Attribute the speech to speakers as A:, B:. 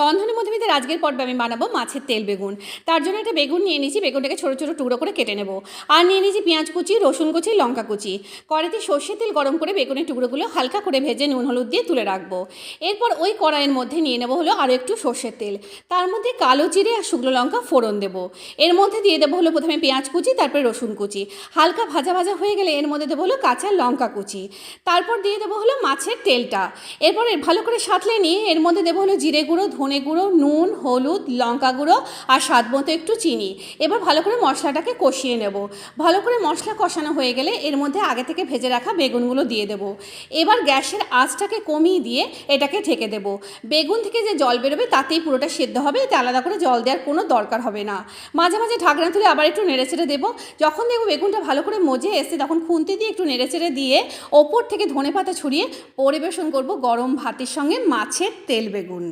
A: রন্ধনের মধ্যে আজকের পর্বে আমি বানাবো মাছের তেল বেগুন। তার জন্য একটা বেগুন নিয়ে নিয়েছি, বেগুনটাকে ছোটো ছোটো টুকরো করে কেটে নেব। আর নিয়ে নিয়েছি পেঁয়াজ কুচি, রসুন কুচি, লঙ্কা কুচি। কড়াইতে সর্ষের তেল গরম করে বেগুনের টুকরোগুলো হালকা করে ভেজে নুন হলুদ দিয়ে তুলে রাখবো। এরপর ওই কড়াইয়ের মধ্যে নিয়ে নেবো হলো আরও একটু সর্ষের তেল। তার মধ্যে কালো জিরে আর শুকনো লঙ্কা ফোড়ন দেবো। এর মধ্যে দিয়ে দেবো হলো প্রথমে পেঁয়াজ কুচি, তারপরে রসুন কুচি। হালকা ভাজা ভাজা হয়ে গেলে এর মধ্যে দেবো হলো কাঁচা লঙ্কা কুচি। তারপর দিয়ে দেবো হলো মাছের তেলটা। এরপরে ভালো করে সাঁতলে নিয়ে এর মধ্যে দেবো হলো জিরে গুঁড়ো, ধনে গুঁড়ো, নুন, হলুদ, লঙ্কা গুঁড়ো আর স্বাদ মতো একটু চিনি। এবার ভালো করে মশলাটাকে কষিয়ে নেব। ভালো করে মশলা কষানো হয়ে গেলে এর মধ্যে আগে থেকে ভেজে রাখা বেগুনগুলো দিয়ে দেব। এবার গ্যাসের আঁচটাকে কমিয়ে দিয়ে এটাকে ঢেকে দেব। বেগুন থেকে যে জল বেরোবে তাতেই পুরোটা সেদ্ধ হবে, এতে আলাদা করে জল দেওয়ার কোনো দরকার হবে না। মাঝে মাঝে ঢাকনা তুলে আবার একটু নেড়েচেড়ে দেবো। যখন দেখবো বেগুনটা ভালো করে মজে এসে তখন খুন্তি দিয়ে একটু নেড়েচেড়ে দিয়ে ওপর থেকে ধনেপাতা ছড়িয়ে পরিবেশন করব গরম ভাতের সঙ্গে মাছের তেল বেগুন।